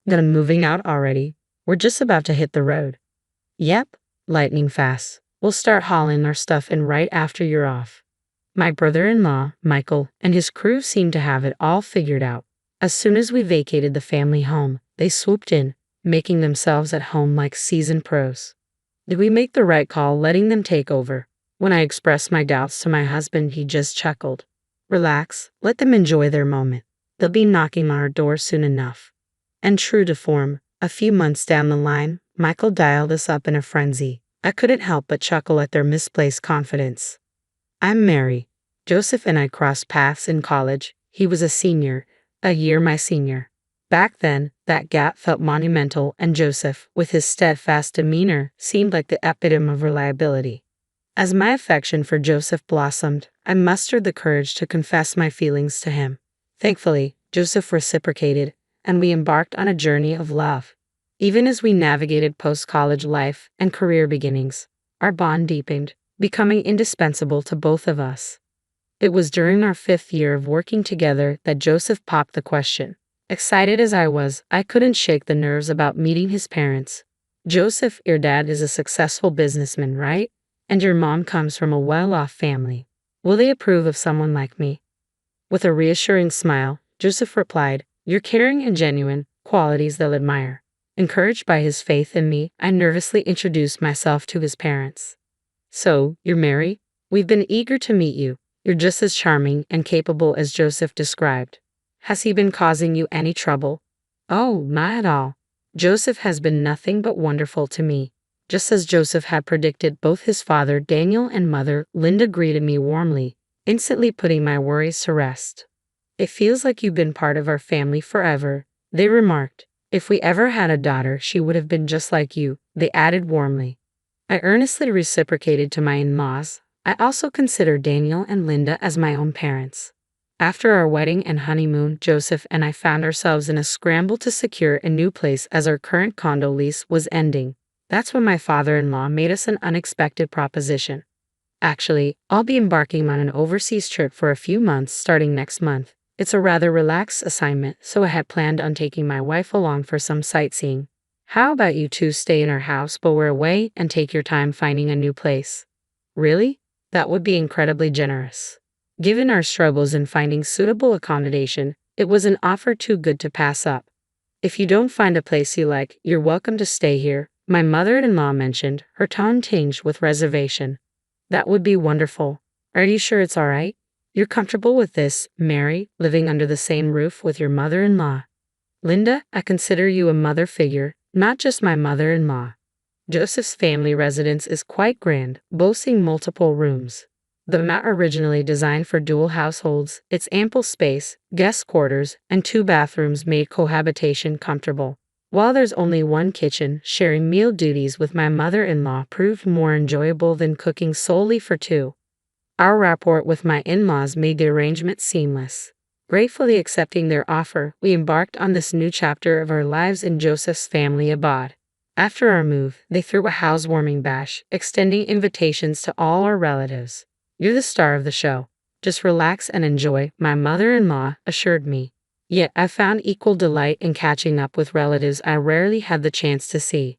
Gonna moving out already? We're just about to hit the road. Yep, lightning fast. We'll start hauling our stuff in right after you're off. My brother-in-law, Michael, and his crew seemed to have it all figured out. As soon as we vacated the family home, they swooped in, making themselves at home like seasoned pros. Did we make the right call letting them take over? When I expressed my doubts to my husband, he just chuckled. Relax, let them enjoy their moment. They'll be knocking on our door soon enough. And true to form, a few months down the line, Michael dialed us up in a frenzy. I couldn't help but chuckle at their misplaced confidence. I'm Mary. Joseph and I crossed paths in college. He was a senior, a year my senior. Back then, that gap felt monumental, and Joseph, with his steadfast demeanor, seemed like the epitome of reliability. As my affection for Joseph blossomed, I mustered the courage to confess my feelings to him. Thankfully, Joseph reciprocated, and we embarked on a journey of love. Even as we navigated post-college life and career beginnings, our bond deepened, becoming indispensable to both of us. It was during our 5th year of working together that Joseph popped the question. Excited as I was, I couldn't shake the nerves about meeting his parents. Joseph, your dad is a successful businessman, right? And your mom comes from a well-off family. Will they approve of someone like me? With a reassuring smile, Joseph replied, You're caring and genuine, qualities they'll admire. Encouraged by his faith in me, I nervously introduced myself to his parents. So, you're Mary? We've been eager to meet you. You're just as charming and capable as Joseph described. Has he been causing you any trouble? Oh, not at all. Joseph has been nothing but wonderful to me. Just as Joseph had predicted, both his father, Daniel, and mother, Linda, greeted me warmly, instantly putting my worries to rest. It feels like you've been part of our family forever, they remarked. If we ever had a daughter, she would have been just like you, they added warmly. I earnestly reciprocated to my in-laws. I also consider Daniel and Linda as my own parents. After our wedding and honeymoon, Joseph and I found ourselves in a scramble to secure a new place as our current condo lease was ending. That's when my father-in-law made us an unexpected proposition. Actually, I'll be embarking on an overseas trip for a few months starting next month. It's a rather relaxed assignment, so I had planned on taking my wife along for some sightseeing. How about you two stay in our house while we're away and take your time finding a new place? Really? That would be incredibly generous. Given our struggles in finding suitable accommodation, it was an offer too good to pass up. If you don't find a place you like, you're welcome to stay here, my mother-in-law mentioned, her tone tinged with reservation. That would be wonderful. Are you sure it's all right? You're comfortable with this, Mary, living under the same roof with your mother-in-law? Linda, I consider you a mother figure, not just my mother-in-law. Joseph's family residence is quite grand, boasting multiple rooms. Though not originally designed for dual households, its ample space, guest quarters, and 2 bathrooms made cohabitation comfortable. While there's only one kitchen, sharing meal duties with my mother-in-law proved more enjoyable than cooking solely for 2. Our rapport with my in-laws made the arrangement seamless. Gratefully accepting their offer, we embarked on this new chapter of our lives in Joseph's family abode. After our move, they threw a housewarming bash, extending invitations to all our relatives. You're the star of the show. Just relax and enjoy, my mother-in-law assured me. Yet I found equal delight in catching up with relatives I rarely had the chance to see.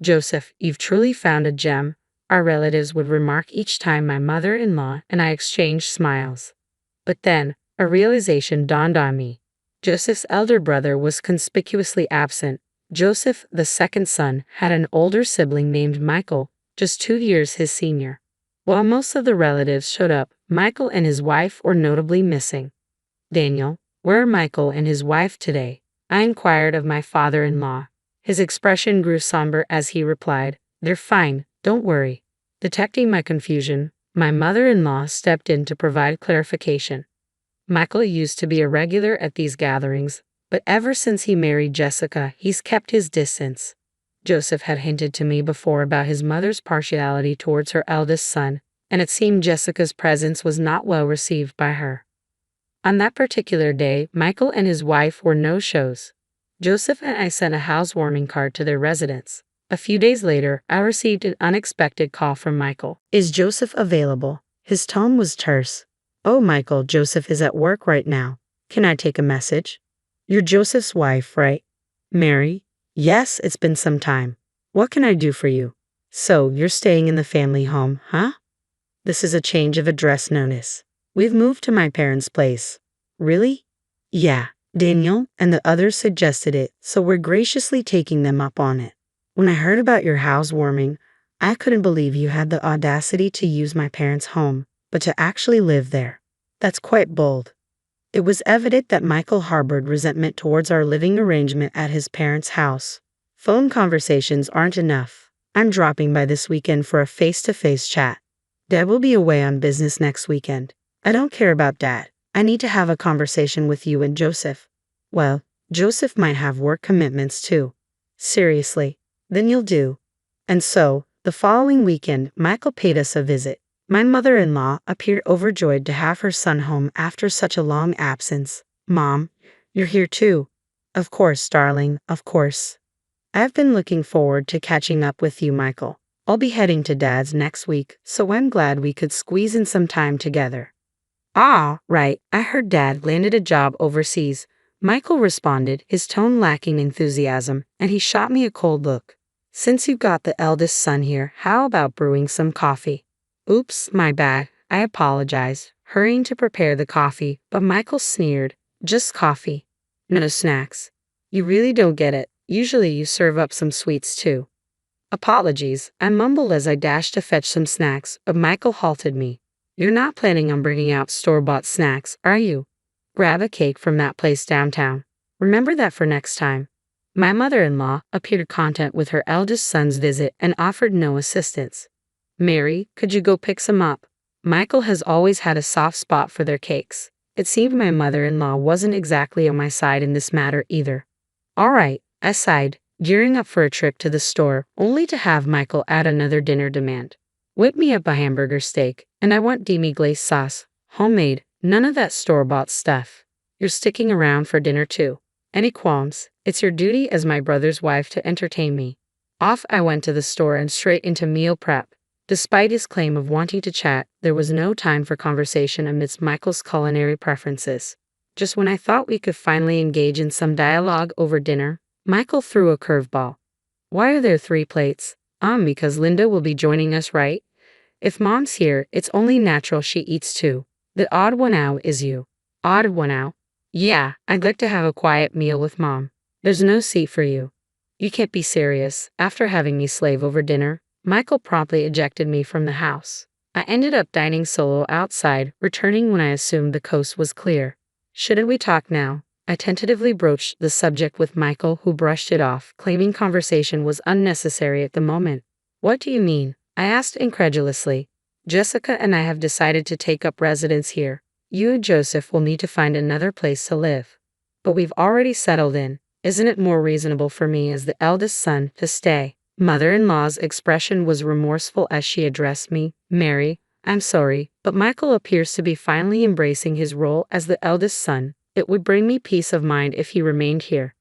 Joseph, you've truly found a gem, our relatives would remark each time my mother-in-law and I exchanged smiles. But then, a realization dawned on me. Joseph's elder brother was conspicuously absent. Joseph, the second son, had an older sibling named Michael, just 2 years his senior. While most of the relatives showed up, Michael and his wife were notably missing. Daniel, where are Michael and his wife today? I inquired of my father-in-law. His expression grew somber as he replied, They're fine, don't worry. Detecting my confusion, my mother-in-law stepped in to provide clarification. Michael used to be a regular at these gatherings, but ever since he married Jessica, he's kept his distance. Joseph had hinted to me before about his mother's partiality towards her eldest son, and it seemed Jessica's presence was not well received by her. On that particular day, Michael and his wife were no-shows. Joseph and I sent a housewarming card to their residence. A few days later, I received an unexpected call from Michael. Is Joseph available? His tone was terse. Oh, Michael, Joseph is at work right now. Can I take a message? You're Joseph's wife, right? Mary? Yes, it's been some time. What can I do for you? So, you're staying in the family home, huh? This is a change of address notice. We've moved to my parents' place. Really? Yeah, Daniel and the others suggested it, so we're graciously taking them up on it. When I heard about your housewarming, I couldn't believe you had the audacity to use my parents' home, but to actually live there. That's quite bold. It was evident that Michael harbored resentment towards our living arrangement at his parents' house. Phone conversations aren't enough. I'm dropping by this weekend for a face-to-face chat. Dad will be away on business next weekend. I don't care about Dad. I need to have a conversation with you and Joseph. Well, Joseph might have work commitments too. Seriously, then you'll do. And so, the following weekend, Michael paid us a visit. My mother-in-law appeared overjoyed to have her son home after such a long absence. Mom, you're here too. Of course, darling, of course. I've been looking forward to catching up with you, Michael. I'll be heading to Dad's next week, so I'm glad we could squeeze in some time together. Ah, right, I heard Dad landed a job overseas. Michael responded, his tone lacking enthusiasm, and he shot me a cold look. Since you've got the eldest son here, how about brewing some coffee? Oops, my bad. I apologized, hurrying to prepare the coffee, but Michael sneered. Just coffee. No snacks. You really don't get it. Usually you serve up some sweets too. Apologies, I mumbled as I dashed to fetch some snacks, but Michael halted me. You're not planning on bringing out store-bought snacks, are you? Grab a cake from that place downtown. Remember that for next time. My mother-in-law appeared content with her eldest son's visit and offered no assistance. Mary, could you go pick some up? Michael has always had a soft spot for their cakes. It seemed my mother-in-law wasn't exactly on my side in this matter either. All right, I sighed, gearing up for a trip to the store, only to have Michael add another dinner demand. Whip me up a hamburger steak, and I want demi-glace sauce, homemade, none of that store-bought stuff. You're sticking around for dinner too. Any qualms? It's your duty as my brother's wife to entertain me. Off I went to the store and straight into meal prep. Despite his claim of wanting to chat, there was no time for conversation amidst Michael's culinary preferences. Just when I thought we could finally engage in some dialogue over dinner, Michael threw a curveball. Why are there 3 plates? Because Linda will be joining us, right? If Mom's here, it's only natural she eats too. The odd one out is you. Odd one out? Yeah, I'd like to have a quiet meal with Mom. There's no seat for you. You can't be serious. After having me slave over dinner, Michael promptly ejected me from the house. I ended up dining solo outside, returning when I assumed the coast was clear. Shouldn't we talk now? I tentatively broached the subject with Michael, who brushed it off, claiming conversation was unnecessary at the moment. What do you mean? I asked incredulously. Jessica and I have decided to take up residence here. You and Joseph will need to find another place to live. But we've already settled in. Isn't it more reasonable for me as the eldest son to stay? Mother-in-law's expression was remorseful as she addressed me. Mary, I'm sorry, but Michael appears to be finally embracing his role as the eldest son. It would bring me peace of mind if he remained here.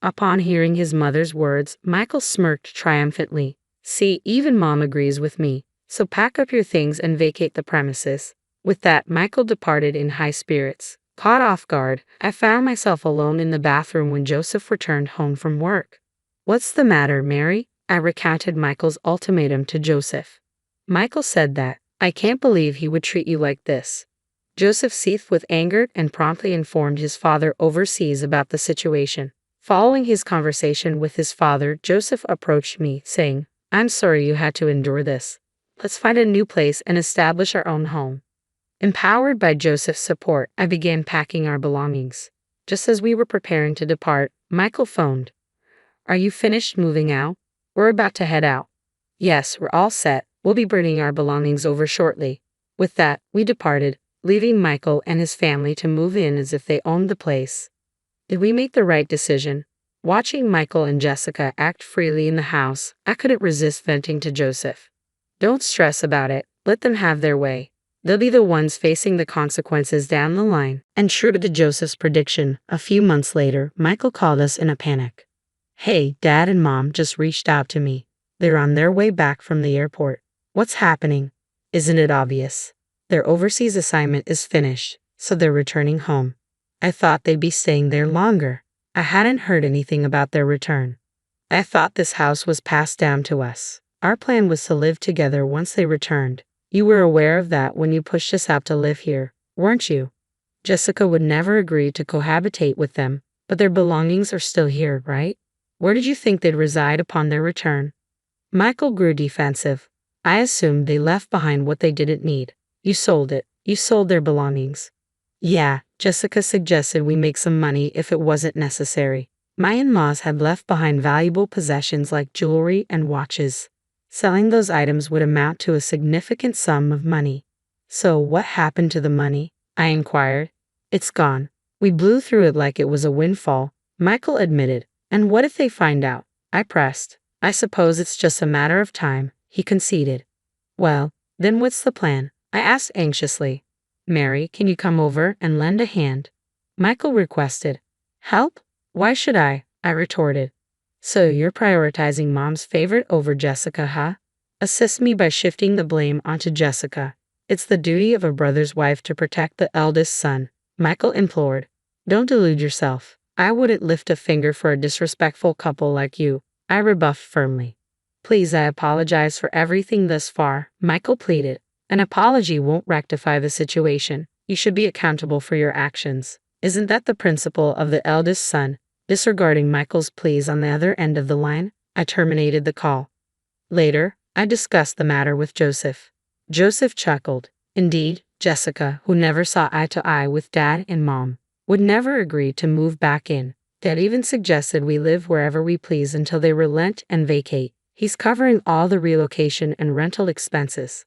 Upon hearing his mother's words, Michael smirked triumphantly. See, even Mom agrees with me, so pack up your things and vacate the premises. With that, Michael departed in high spirits. Caught off guard, I found myself alone in the bathroom when Joseph returned home from work. What's the matter, Mary? I recounted Michael's ultimatum to Joseph. Michael said that, I can't believe he would treat you like this. Joseph seethed with anger and promptly informed his father overseas about the situation. Following his conversation with his father, Joseph approached me, saying, I'm sorry you had to endure this. Let's find a new place and establish our own home. Empowered by Joseph's support, I began packing our belongings. Just as we were preparing to depart, Michael phoned. Are you finished moving out? We're about to head out. Yes, we're all set. We'll be bringing our belongings over shortly. With that, we departed, leaving Michael and his family to move in as if they owned the place. Did we make the right decision? Watching Michael and Jessica act freely in the house, I couldn't resist venting to Joseph. Don't stress about it. Let them have their way. They'll be the ones facing the consequences down the line. And true to Joseph's prediction, a few months later, Michael called us in a panic. Hey, Dad and Mom just reached out to me. They're on their way back from the airport. What's happening? Isn't it obvious? Their overseas assignment is finished, so they're returning home. I thought they'd be staying there longer. I hadn't heard anything about their return. I thought this house was passed down to us. Our plan was to live together once they returned. You were aware of that when you pushed us out to live here, weren't you? Jessica would never agree to cohabitate with them, but their belongings are still here, right? Where did you think they'd reside upon their return? Michael grew defensive. I assumed they left behind what they didn't need. You sold it. You sold their belongings. Yeah, Jessica suggested we make some money if it wasn't necessary. My in-laws had left behind valuable possessions like jewelry and watches. Selling those items would amount to a significant sum of money. So what happened to the money? I inquired. It's gone. We blew through it like it was a windfall, Michael admitted. And what if they find out? I pressed. I suppose it's just a matter of time, he conceded. Well, then what's the plan? I asked anxiously. Mary, can you come over and lend a hand? Michael requested. Help? Why should I? I retorted. So you're prioritizing Mom's favorite over Jessica, huh? Assist me by shifting the blame onto Jessica. It's the duty of a brother's wife to protect the eldest son, Michael implored. Don't delude yourself. I wouldn't lift a finger for a disrespectful couple like you, I rebuffed firmly. Please, I apologize for everything thus far, Michael pleaded. An apology won't rectify the situation. You should be accountable for your actions. Isn't that the principle of the eldest son? Disregarding Michael's pleas on the other end of the line, I terminated the call. Later, I discussed the matter with Joseph. Joseph chuckled. Indeed, Jessica, who never saw eye to eye with Dad and Mom, would never agree to move back in. Dad even suggested we live wherever we please until they relent and vacate. He's covering all the relocation and rental expenses.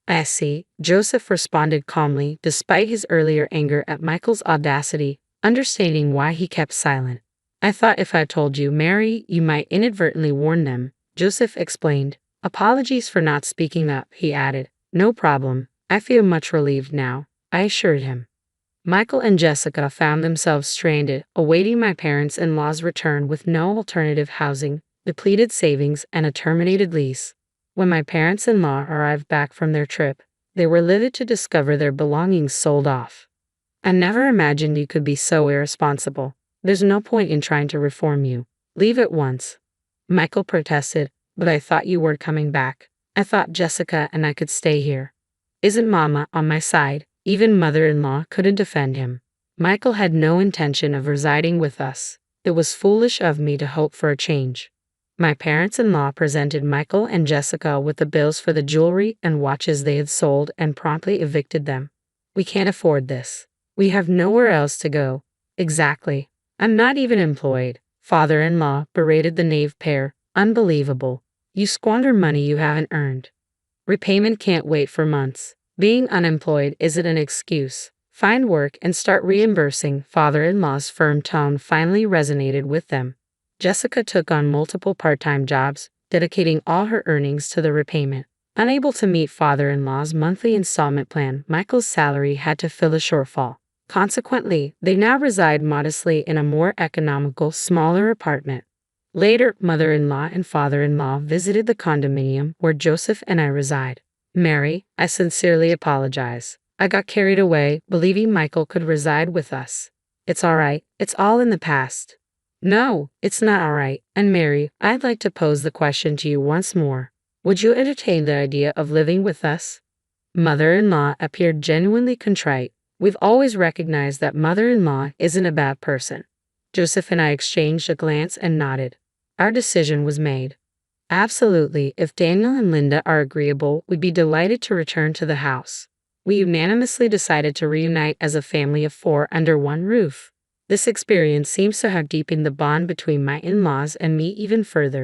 I see, Joseph responded calmly despite his earlier anger at Michael's audacity, understanding why he kept silent. I thought if I told you, Mary, you might inadvertently warn them, Joseph explained. Apologies for not speaking up, he added. No problem. I feel much relieved now, I assured him. Michael and Jessica found themselves stranded, awaiting my parents-in-law's return with no alternative housing, depleted savings, and a terminated lease. When my parents-in-law arrived back from their trip, they were livid to discover their belongings sold off. I never imagined you could be so irresponsible. There's no point in trying to reform you. Leave at once. Michael protested, but I thought you were coming back. I thought Jessica and I could stay here. Isn't Mama on my side? Even mother-in-law couldn't defend him. Michael had no intention of residing with us. It was foolish of me to hope for a change. My parents-in-law presented Michael and Jessica with the bills for the jewelry and watches they had sold and promptly evicted them. We can't afford this. We have nowhere else to go. Exactly. I'm not even employed. Father-in-law berated the knave pair. Unbelievable. You squander money you haven't earned. Repayment can't wait for months. Being unemployed isn't an excuse. Find work and start reimbursing. Father-in-law's firm tone finally resonated with them. Jessica took on multiple part-time jobs, dedicating all her earnings to the repayment. Unable to meet father-in-law's monthly installment plan, Michael's salary had to fill a shortfall. Consequently, they now reside modestly in a more economical, smaller apartment. Later, mother-in-law and father-in-law visited the condominium where Joseph and I reside. Mary, I sincerely apologize. I got carried away, believing Michael could reside with us. It's all right. It's all in the past. No, it's not all right. And Mary, I'd like to pose the question to you once more. Would you entertain the idea of living with us? Mother-in-law appeared genuinely contrite. We've always recognized that mother-in-law isn't a bad person. Joseph and I exchanged a glance and nodded. Our decision was made. Absolutely, if Daniel and Linda are agreeable, we'd be delighted to return to the house. We unanimously decided to reunite as a family of 4 under one roof. This experience seems to have deepened the bond between my in-laws and me even further.